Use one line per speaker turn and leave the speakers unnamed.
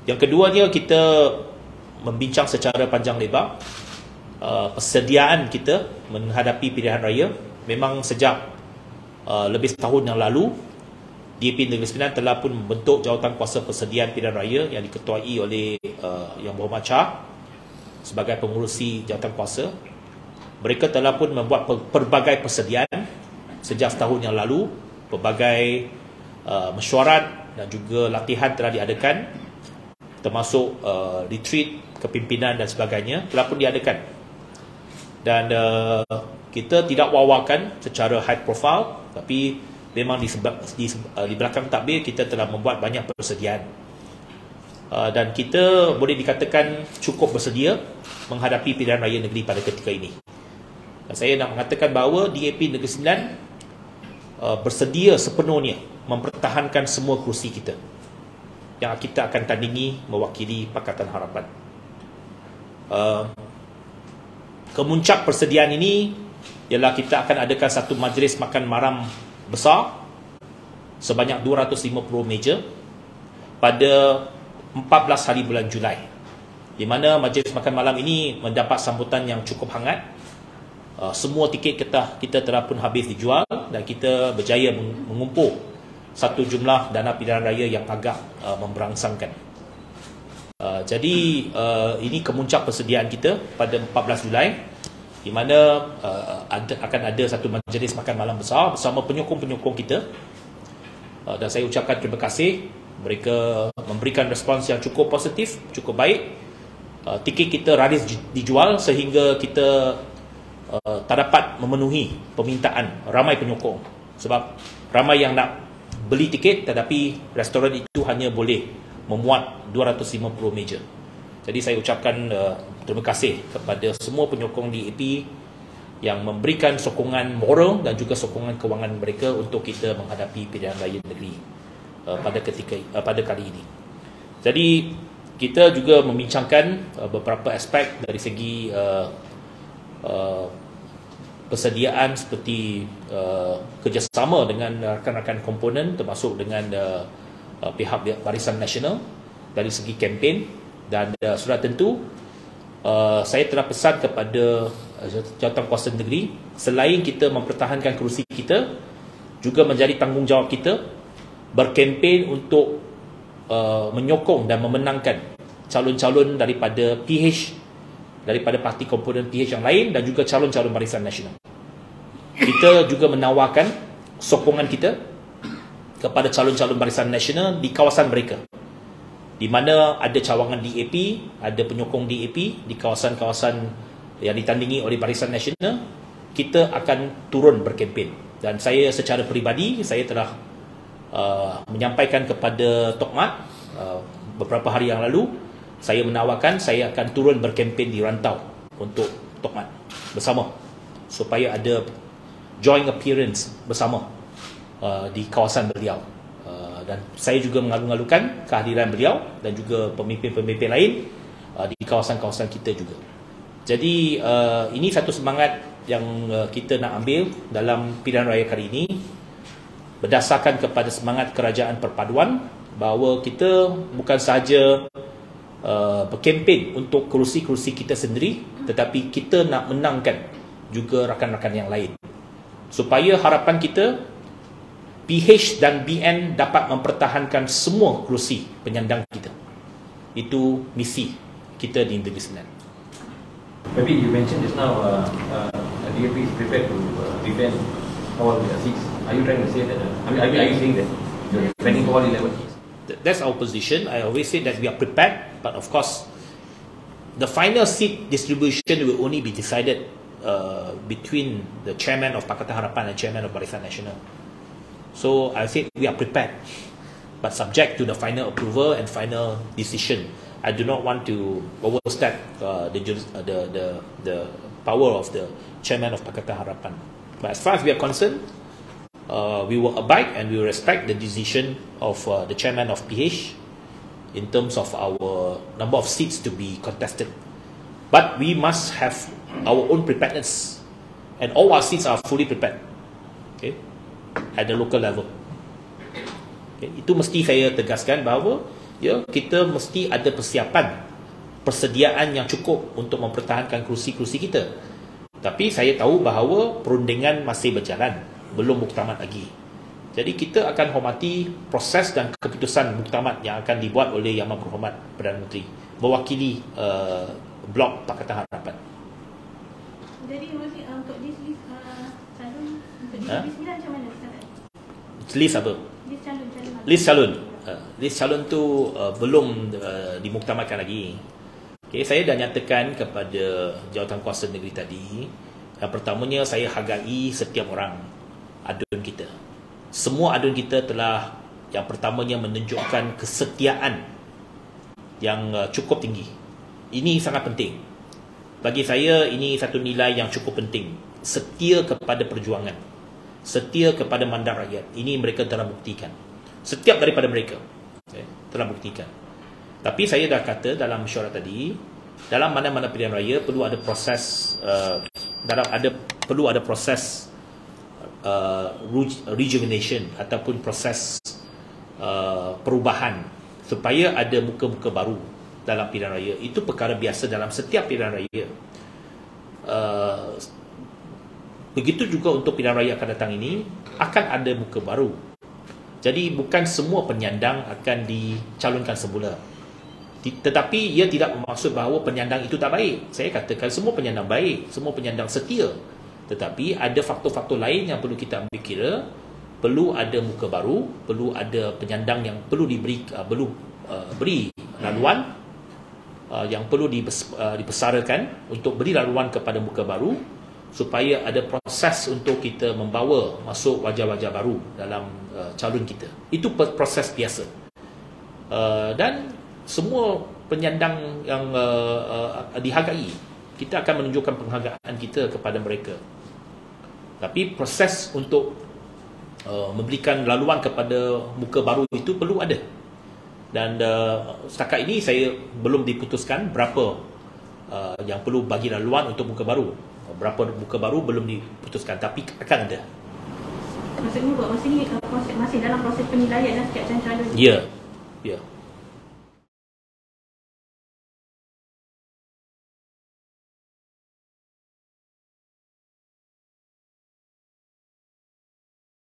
Yang keduanya, kita membincang secara panjang lebar persediaan kita menghadapi pilihan raya. Memang sejak lebih setahun yang lalu, DAP Negeri Sembilan telah pun membentuk Jawatankuasa Persediaan Pilihan Raya yang diketuai oleh Yang Berhormat Shah sebagai pengurusi jawatankuasa. Mereka telah pun membuat pelbagai persediaan sejak setahun yang lalu. Pelbagai mesyuarat dan juga latihan telah diadakan, termasuk retreat, kepimpinan dan sebagainya telah pun diadakan. Dan kita tidak wawarkan secara high profile, tapi memang di belakang takbir kita telah membuat banyak persediaan. Dan kita boleh dikatakan cukup bersedia menghadapi pilihan raya negeri pada ketika ini. Dan saya nak mengatakan bahawa DAP Negeri Sembilan bersedia sepenuhnya mempertahankan semua kerusi kita yang kita akan tandingi mewakili Pakatan Harapan. Kemuncak persediaan ini ialah kita akan adakan satu majlis makan malam besar sebanyak 250 meja pada 14 hari bulan Julai, di mana majlis makan malam ini mendapat sambutan yang cukup hangat. Semua tiket kita telah pun habis dijual dan kita berjaya mengumpul satu jumlah dana pilihan raya yang agak memberangsangkan. Jadi ini kemuncak persediaan kita pada 14 Julai, di mana akan ada satu majlis makan malam besar bersama penyokong-penyokong kita. Dan saya ucapkan terima kasih, mereka memberikan respons yang cukup positif, cukup baik. Tiket kita raris dijual sehingga kita tak dapat memenuhi permintaan ramai penyokong, sebab ramai yang nak beli tiket tetapi restoran itu hanya boleh memuat 250 meja. Jadi saya ucapkan terima kasih kepada semua penyokong DAP yang memberikan sokongan moral dan juga sokongan kewangan mereka untuk kita menghadapi pilihan raya negeri pada kali ini. Jadi kita juga membincangkan beberapa aspek dari segi persediaan, seperti kerjasama dengan rakan-rakan komponen, termasuk dengan pihak Barisan Nasional dari segi kempen. Dan sudah tentu saya telah pesan kepada Jawatankuasa Negeri, selain kita mempertahankan kerusi kita, juga menjadi tanggungjawab kita berkempen untuk menyokong dan memenangkan calon-calon daripada PH, daripada parti komponen PH yang lain, dan juga calon-calon Barisan Nasional. Kita juga menawarkan sokongan kita kepada calon-calon Barisan Nasional di kawasan mereka, di mana ada cawangan DAP, ada penyokong DAP di kawasan-kawasan yang ditandingi oleh Barisan Nasional. Kita akan turun berkempen. Dan saya secara peribadi, saya telah menyampaikan kepada Tok Mat beberapa hari yang lalu, saya menawarkan saya akan turun berkempen di rantau untuk Tok Mat bersama, supaya ada joint appearance bersama di kawasan beliau. Dan saya juga mengalu-alukan kehadiran beliau dan juga pemimpin-pemimpin lain di kawasan-kawasan kita juga. Jadi ini satu semangat yang kita nak ambil dalam pilihan raya kali ini, berdasarkan kepada semangat kerajaan perpaduan, bahawa kita bukan sahaja berkempen untuk kerusi-kerusi kita sendiri, tetapi kita nak menangkan juga rakan-rakan yang lain, supaya harapan kita PH dan BN dapat mempertahankan semua kerusi penyandang kita. Itu misi kita di Negeri Sembilan.
Maybe you mentioned just now DAP is prepared to defend all the seats. Are you trying to say that? Are you saying that you're defending all 11 seats?
That's our position. I always say that we are prepared, but of course, the final seat distribution will only be decided between the chairman of Pakatan Harapan and chairman of Barisan Nasional. So I think we are prepared, but subject to the final approval and final decision. I do not want to overstep the power of the chairman of Pakatan Harapan. But as far as we are concerned, we will abide and we will respect the decision of the chairman of PH in terms of our number of seats to be contested. But we must have our own preparedness, and all our seats are fully prepared. Okay, at the local level. Okay, itu mesti saya tegaskan bahawa ya, kita mesti ada persiapan, persediaan yang cukup untuk mempertahankan kerusi-kerusi kita. Tapi saya tahu bahawa perundingan masih berjalan, belum muktamad lagi. Jadi kita akan hormati proses dan keputusan muktamad yang akan dibuat oleh Yang Berhormat Perdana Menteri mewakili Blok Pakatan Harapan.
Jadi untuk list calon, untuk list ni macam mana sekarang?
List apa?
List calon.
List calon. List calon tu belum dimuktamadkan lagi. Okay, saya dah nyatakan kepada Jawatankuasa Negeri tadi, yang pertamanya saya hargai setiap orang adun kita. Semua adun kita telah yang pertamanya menunjukkan kesetiaan yang cukup tinggi. Ini sangat penting. Bagi saya ini satu nilai yang cukup penting. Setia kepada perjuangan, setia kepada mandat rakyat. Ini mereka telah buktikan. Setiap daripada mereka telah buktikan. Tapi saya dah kata dalam mesyuarat tadi, dalam mana-mana pilihan raya perlu ada proses perlu ada proses rejuvenation ataupun proses perubahan supaya ada muka-muka baru dalam pilihan raya. Itu perkara biasa dalam setiap pilihan raya. Begitu juga untuk pilihan raya akan datang ini, akan ada muka baru. Jadi bukan semua penyandang akan dicalonkan semula. Tetapi ia tidak bermaksud bahawa penyandang itu tak baik. Saya katakan semua penyandang baik, semua penyandang setia. Tetapi ada faktor-faktor lain yang perlu kita ambil kira. Perlu ada muka baru, perlu ada penyandang yang perlu beri laluan, yang perlu dibesarkan untuk beri laluan kepada muka baru, supaya ada proses untuk kita membawa masuk wajah-wajah baru dalam calon kita. Itu proses biasa. Dan semua penyandang yang dihargai, kita akan menunjukkan penghargaan kita kepada mereka. Tapi proses untuk memberikan laluan kepada muka baru itu perlu ada. Dan setakat ini saya belum diputuskan berapa yang perlu bagi laluan untuk muka baru. Berapa muka baru belum diputuskan, tapi akan ada.
Maksudnya buat masa ni masih dalam proses penilaian setiap calon.
Ya.